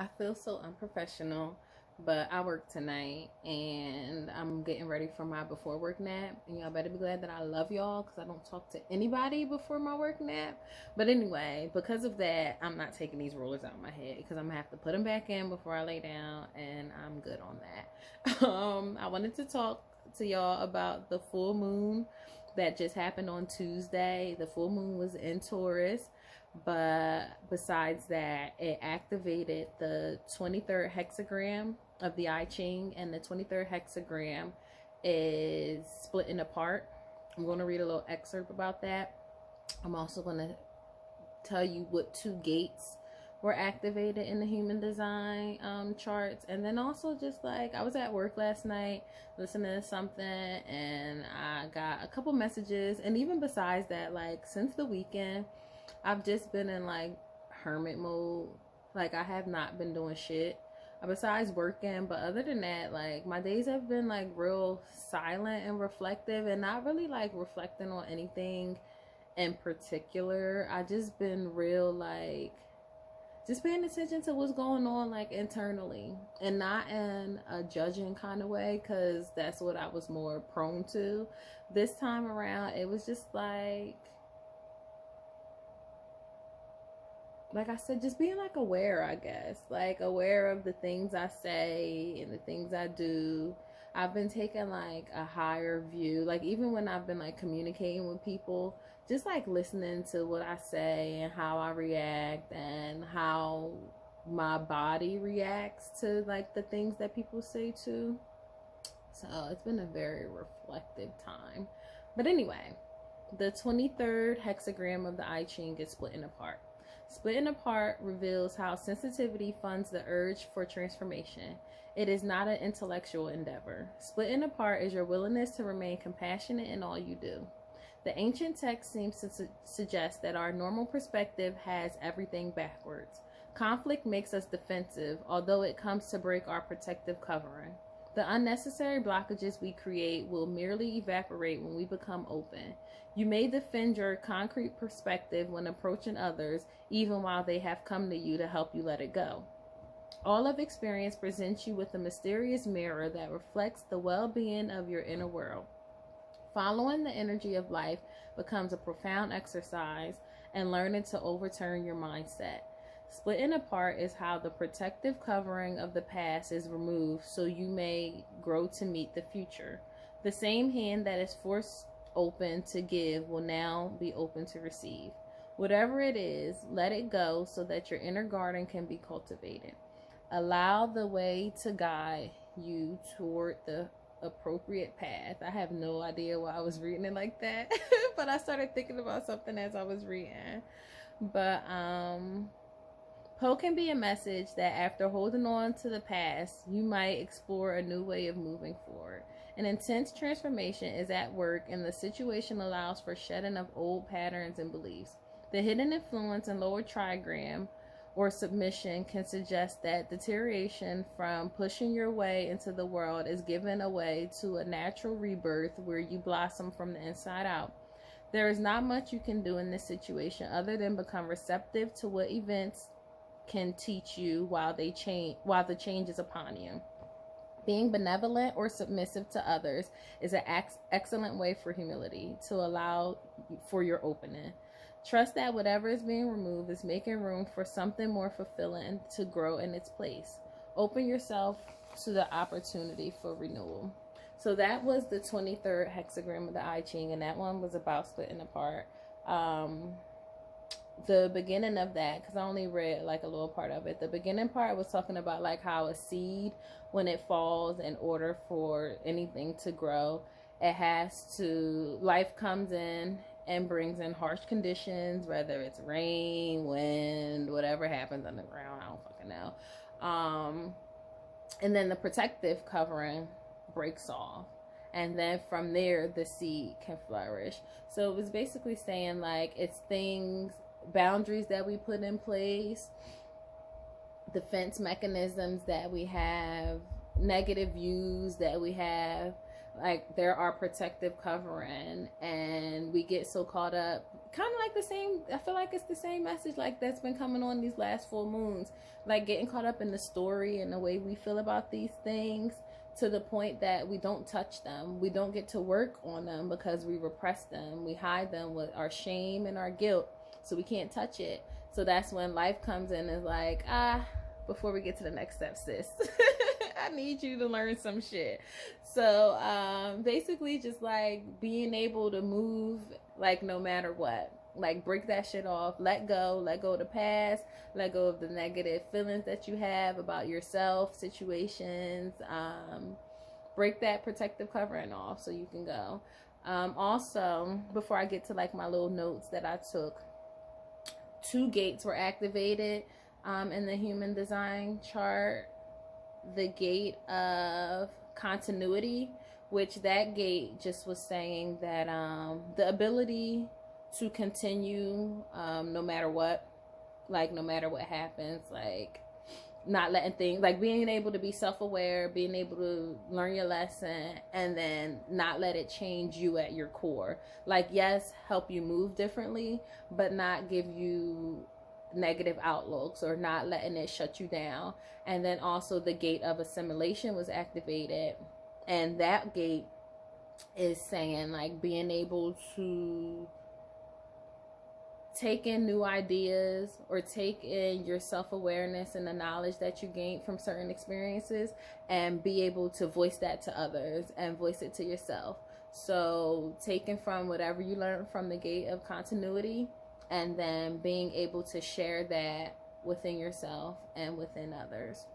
I feel so unprofessional, but I work tonight and I'm getting ready for my before work nap. And y'all better be glad that I love y'all because I don't talk to anybody before my work nap. But anyway, because of that, I'm not taking these rollers out of my head because I'm gonna have to put them back in before I lay down, and I'm good on that. I wanted to talk to y'all about the full moon that just happened on Tuesday. The full moon was in Taurus. But besides that, it activated the 23rd hexagram of the I Ching, and the 23rd hexagram is splitting apart. I'm going to read a little excerpt about that. I'm also going to tell you what two gates were activated in the human design charts. And then also, just like, I was at work last night listening to something and I got a couple messages. And even besides that, like, since the weekend, I've just been in like hermit mode. Like, I have not been doing shit besides working. But other than that, like, my days have been like real silent and reflective, and not really like reflecting on anything in particular. I just been real like just paying attention to what's going on like internally, and not in a judging kind of way, because that's what I was more prone to. This time around, it was just like I said, just being like aware, I guess, like aware of the things I say and the things I do. I've been taking like a higher view, like even when I've been like communicating with people, just like listening to what I say and how I react and how my body reacts to like the things that people say too. So it's been a very reflective time. But anyway, the 23rd hexagram of the I Ching is splitting apart. Splitting apart reveals how sensitivity funds the urge for transformation. It is not an intellectual endeavor. Splitting apart is your willingness to remain compassionate in all you do. The ancient text seems to suggest that our normal perspective has everything backwards. Conflict makes us defensive, although it comes to break our protective covering. The unnecessary blockages we create will merely evaporate when we become open. You may defend your concrete perspective when approaching others, even while they have come to you to help you let it go. All of experience presents you with a mysterious mirror that reflects the well-being of your inner world. Following the energy of life becomes a profound exercise, and learning to overturn your mindset. Splitting apart is how the protective covering of the past is removed so you may grow to meet the future. The same hand that is forced open to give will now be open to receive. Whatever it is, let it go so that your inner garden can be cultivated. Allow the way to guide you toward the appropriate path. I have no idea why I was reading it like that, but I started thinking about something as I was reading. But Poe can be a message that after holding on to the past, you might explore a new way of moving forward. An intense transformation is at work, and the situation allows for shedding of old patterns and beliefs. The hidden influence in lower trigram or submission can suggest that deterioration from pushing your way into the world is given away to a natural rebirth where you blossom from the inside out. There is not much you can do in this situation other than become receptive to what events can teach you while the change is upon you. Being benevolent or submissive to others is an excellent way for humility to allow for your opening. Trust that whatever is being removed is making room for something more fulfilling to grow in its place. Open yourself to the opportunity for renewal. So that was the 23rd hexagram of the I Ching, and that one was about splitting apart. The beginning of that, because I only read like a little part of it, the beginning part was talking about like how a seed, when it falls, in order for anything to grow, it has to, life comes in and brings in harsh conditions, whether it's rain, wind, whatever happens underground, I don't fucking know. And then the protective covering breaks off, and then from there the seed can flourish. So it was basically saying like it's things, boundaries that we put in place, defense mechanisms that we have, negative views that we have, like there are protective covering, and we get so caught up kind of like the same, I feel like it's the same message like that's been coming on these last full moons, like getting caught up in the story and the way we feel about these things, to the point that we don't touch them, we don't get to work on them because we repress them, we hide them with our shame and our guilt, so we can't touch it. So that's when life comes in and is like, before we get to the next step, sis, I need you to learn some shit. So basically just like being able to move, like no matter what, like break that shit off, let go of the past, let go of the negative feelings that you have about yourself, situations, break that protective covering off so you can go. Also, before I get to like my little notes that I took, 2 gates were activated in the human design chart. The gate of continuity, which that gate just was saying that the ability to continue no matter what, like no matter what happens, like not letting things, like being able to be self-aware, being able to learn your lesson, and then not let it change you at your core. Like, yes, help you move differently, but not give you negative outlooks, or not letting it shut you down. And then also the gate of assimilation was activated, and that gate is saying like being able to take in new ideas, or take in your self-awareness and the knowledge that you gained from certain experiences, and be able to voice that to others and voice it to yourself. So taking from whatever you learned from the gate of continuity, and then being able to share that within yourself and within others.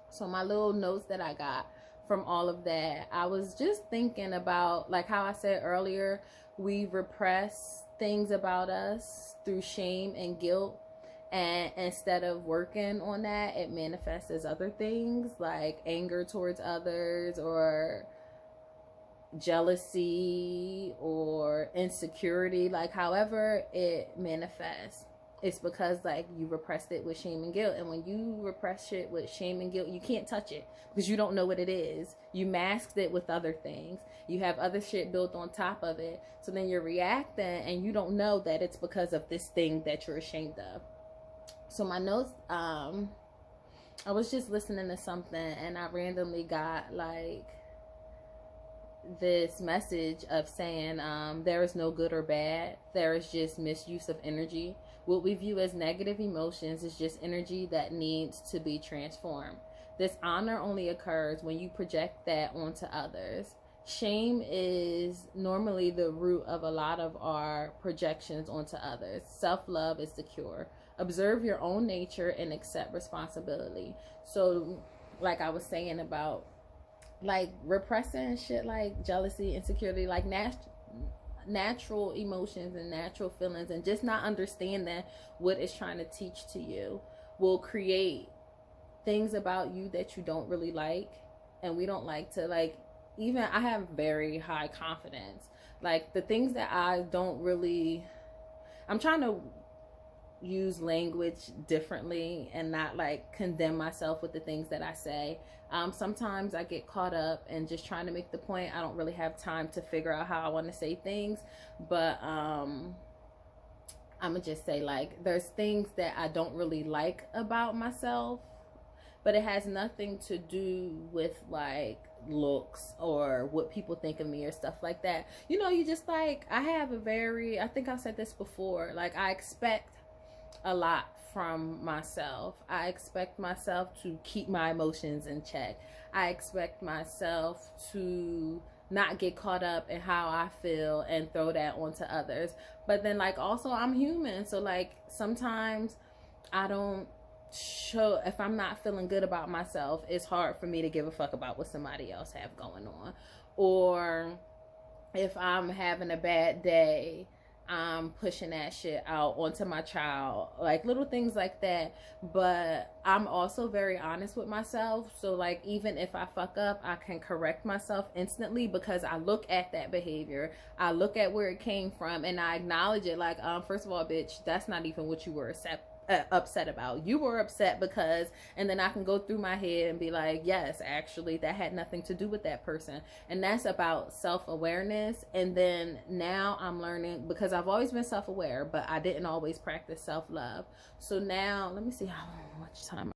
So my little notes that I got from all of that, I was just thinking about, like how I said earlier, we repress things about us through shame and guilt, and instead of working on that, it manifests as other things like anger towards others, or jealousy, or insecurity. Like however it manifests, it's because like you repressed it with shame and guilt. And when you repress shit with shame and guilt, you can't touch it because you don't know what it is. You masked it with other things, you have other shit built on top of it, so then you're reacting and you don't know that it's because of this thing that you're ashamed of. So my notes, I was just listening to something and I randomly got like this message of saying there is no good or bad, there is just misuse of energy. What we view as negative emotions is just energy that needs to be transformed. This honor only occurs when you project that onto others. Shame is normally the root of a lot of our projections onto others. Self-love is the cure. Observe your own nature and accept responsibility. So like I was saying about like repressing shit like jealousy, insecurity, like natural emotions and natural feelings, and just not understanding what it's trying to teach to you will create things about you that you don't really like. And we don't like to, like, even I have very high confidence, like the things that I don't really, I'm trying to use language differently and not like condemn myself with the things that I say. Sometimes I get caught up in just trying to make the point. I don't really have time to figure out how I want to say things, but I'm gonna just say like there's things that I don't really like about myself, but it has nothing to do with like looks or what people think of me or stuff like that. You know, you just like, I have a very, I think I said this before, like I expect a lot from myself. I expect myself to keep my emotions in check. I expect myself to not get caught up in how I feel and throw that onto others. But then like also I'm human, so like sometimes I don't show, if I'm not feeling good about myself, it's hard for me to give a fuck about what somebody else have going on. Or if I'm having a bad day, I'm pushing that shit out onto my child, like little things like that. But I'm also very honest with myself, so like even if I fuck up, I can correct myself instantly because I look at that behavior, I look at where it came from, and I acknowledge it. Like first of all, bitch, that's not even what you were upset about. You were upset because, and then I can go through my head and be like, yes, actually that had nothing to do with that person. And that's about self-awareness. And then now I'm learning, because I've always been self-aware, but I didn't always practice self-love. So now let me see how much time